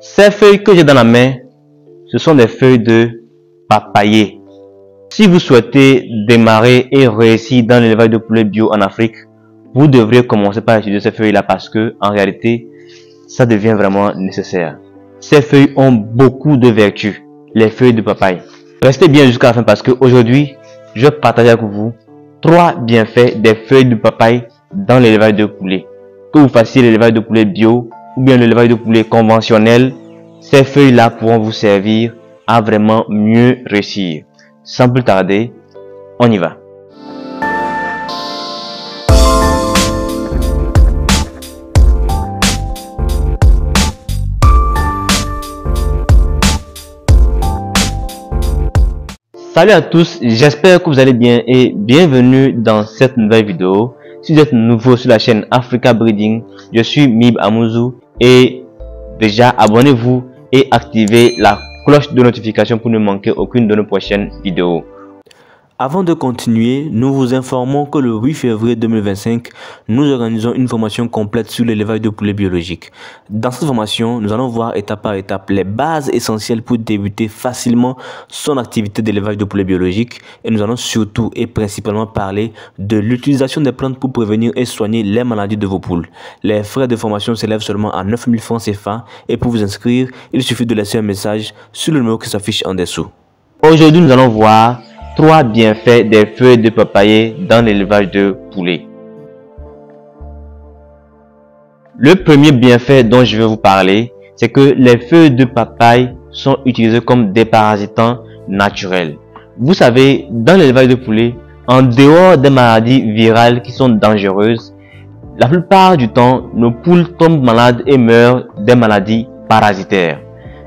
Ces feuilles que j'ai dans la main, ce sont des feuilles de papayer. Si vous souhaitez démarrer et réussir dans l'élevage de poulets bio en Afrique, vous devrez commencer par étudier ces feuilles-là parce que, en réalité, ça devient vraiment nécessaire. Ces feuilles ont beaucoup de vertus, les feuilles de papaye. Restez bien jusqu'à la fin parce qu'aujourd'hui, je vais partager avec vous 3 bienfaits des feuilles de papaye dans l'élevage de poulets. Que vous fassiez l'élevage de poulets bio ou bien l'élevage de poulets conventionnel, ces feuilles-là pourront vous servir à vraiment mieux réussir. Sans plus tarder, on y va. Salut à tous, j'espère que vous allez bien et bienvenue dans cette nouvelle vidéo. Si vous êtes nouveau sur la chaîne Africa Breeding, je suis Mib Amouzou et déjà abonnez-vous et activez la cloche de notification pour ne manquer aucune de nos prochaines vidéos. Avant de continuer, nous vous informons que le 8 février 2025, nous organisons une formation complète sur l'élevage de poulets biologiques. Dans cette formation, nous allons voir étape par étape les bases essentielles pour débuter facilement son activité d'élevage de poulets biologiques et nous allons surtout et principalement parler de l'utilisation des plantes pour prévenir et soigner les maladies de vos poules. Les frais de formation s'élèvent seulement à 9 000 francs CFA et pour vous inscrire, il suffit de laisser un message sur le numéro qui s'affiche en dessous. Aujourd'hui, nous allons voir 3 bienfaits des feuilles de papayer dans l'élevage de poulets. Le premier bienfait dont je vais vous parler, c'est que les feuilles de papaye sont utilisées comme déparasitants naturels. Vous savez, dans l'élevage de poulets, en dehors des maladies virales qui sont dangereuses, la plupart du temps, nos poules tombent malades et meurent des maladies parasitaires.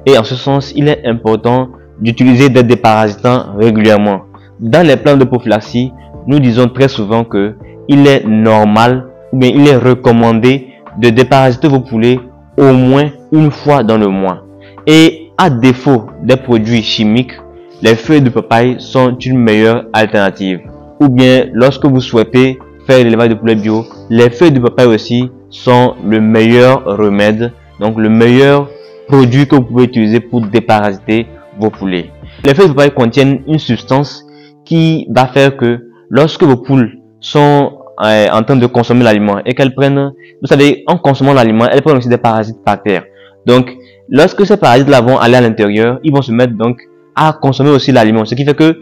Et en ce sens, il est important d'utiliser des déparasitants régulièrement. Dans les plans de prophylaxie, nous disons très souvent que il est normal ou bien il est recommandé de déparasiter vos poulets au moins une fois dans le mois. Et à défaut des produits chimiques, les feuilles de papaye sont une meilleure alternative. Ou bien lorsque vous souhaitez faire l'élevage de poulets bio, les feuilles de papaye aussi sont le meilleur remède, donc le meilleur produit que vous pouvez utiliser pour déparasiter vos poulets. Les feuilles de papaye contiennent une substance qui va faire que lorsque vos poules sont en train de consommer l'aliment et qu'elles prennent, vous savez, en consommant l'aliment, elles prennent aussi des parasites par terre. Donc, lorsque ces parasites-là vont aller à l'intérieur, ils vont se mettre donc à consommer aussi l'aliment, ce qui fait que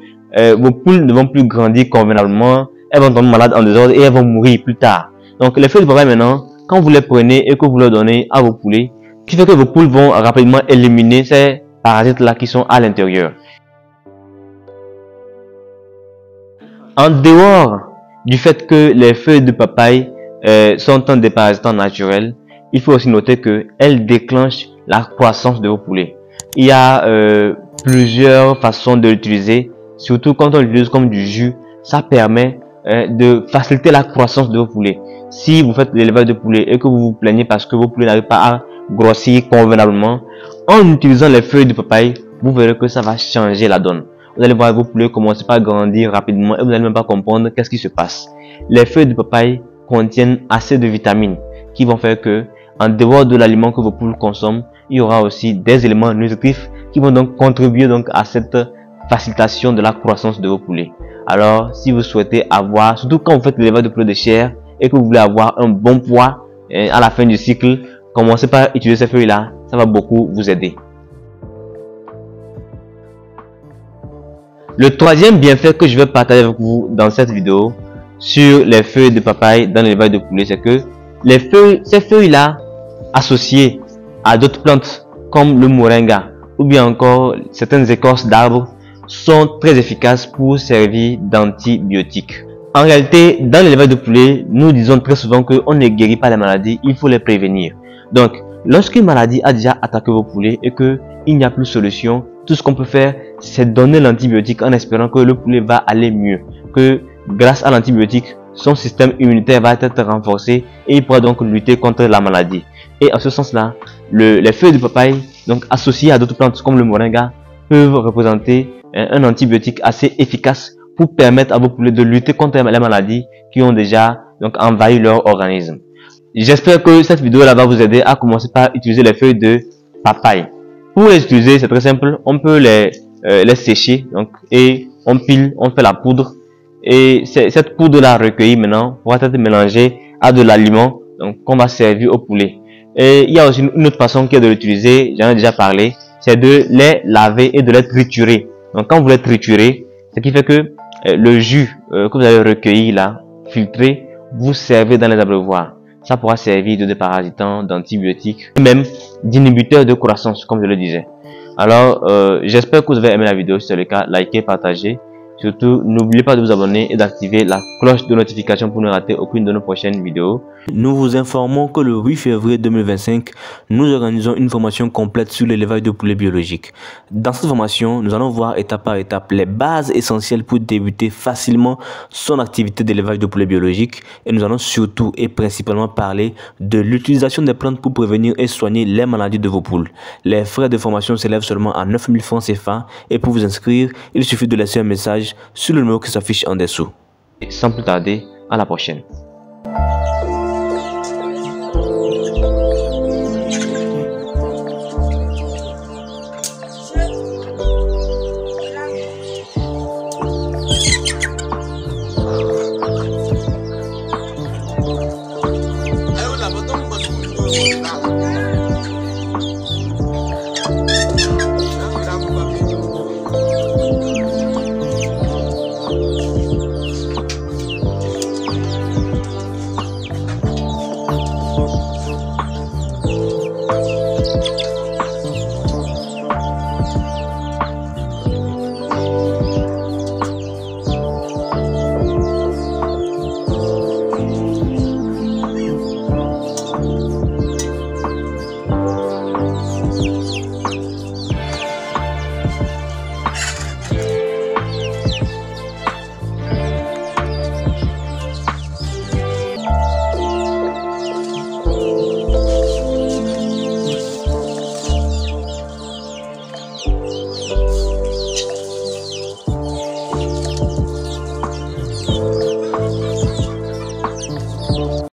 vos poules ne vont plus grandir convenablement, elles vont tomber malades en désordre et elles vont mourir plus tard. Donc, les feuilles de papaye maintenant, quand vous les prenez et que vous les donnez à vos poulets, ce qui fait que vos poules vont rapidement éliminer ces parasites-là qui sont à l'intérieur. En dehors du fait que les feuilles de papaye sont un déparasitant naturel, il faut aussi noter qu'elles déclenchent la croissance de vos poulets. Il y a plusieurs façons de l'utiliser, surtout quand on l'utilise comme du jus, ça permet de faciliter la croissance de vos poulets. Si vous faites l'élevage de poulets et que vous vous plaignez parce que vos poulets n'arrivent pas à grossir convenablement, en utilisant les feuilles de papaye, vous verrez que ça va changer la donne. Vous allez voir vos poulets commencer par grandir rapidement et vous n'allez même pas comprendre qu'est-ce qui se passe. Les feuilles de papaye contiennent assez de vitamines qui vont faire que, en dehors de l'aliment que vos poules consomment, il y aura aussi des éléments nutritifs qui vont donc contribuer donc à cette facilitation de la croissance de vos poulets. Alors, si vous souhaitez avoir, surtout quand vous faites l'élevage de poulets de chair et que vous voulez avoir un bon poids à la fin du cycle, commencez par utiliser ces feuilles-là, ça va beaucoup vous aider. Le troisième bienfait que je vais partager avec vous dans cette vidéo sur les feuilles de papaye dans l'élevage de poulets, c'est que ces feuilles-là, associées à d'autres plantes comme le moringa ou bien encore certaines écorces d'arbres, sont très efficaces pour servir d'antibiotiques. En réalité, dans l'élevage de poulets, nous disons très souvent qu'on ne guérit pas les maladies, il faut les prévenir. Donc, lorsqu'une maladie a déjà attaqué vos poulets et qu'il n'y a plus de solution, tout ce qu'on peut faire, c'est donner l'antibiotique en espérant que le poulet va aller mieux, que grâce à l'antibiotique, son système immunitaire va être renforcé et il pourra donc lutter contre la maladie. Et en ce sens-là, les feuilles de papaye, donc associées à d'autres plantes comme le moringa, peuvent représenter un antibiotique assez efficace pour permettre à vos poulets de lutter contre les maladies qui ont déjà donc envahi leur organisme. J'espère que cette vidéo là va vous aider à commencer par utiliser les feuilles de papaye. Pour les utiliser, c'est très simple. On peut les sécher donc, et on pile, on fait la poudre. Et cette poudre là recueillie maintenant pourra être mélangée à de l'aliment qu'on va servir au poulet. Et il y a aussi une autre façon qui est de l'utiliser, j'en ai déjà parlé, c'est de les laver et de les triturer. Donc quand vous les triturez, ce qui fait que le jus que vous avez recueilli là, filtré, vous servez dans les abreuvoirs. Ça pourra servir de déparasitant, d'antibiotiques, et même d'inhibiteur de croissance, comme je le disais. Alors, j'espère que vous avez aimé la vidéo. Si c'est le cas, likez, partagez. Surtout, n'oubliez pas de vous abonner et d'activer la cloche de notification pour ne rater aucune de nos prochaines vidéos. Nous vous informons que le 8 février 2025, nous organisons une formation complète sur l'élevage de poulets biologiques. Dans cette formation, nous allons voir étape par étape les bases essentielles pour débuter facilement son activité d'élevage de poulets biologiques. Et nous allons surtout et principalement parler de l'utilisation des plantes pour prévenir et soigner les maladies de vos poules. Les frais de formation s'élèvent seulement à 9 000 francs CFA et pour vous inscrire, il suffit de laisser un message sur le numéro qui s'affiche en dessous. Et sans plus tarder, à la prochaine. Ayo lah, betul betul.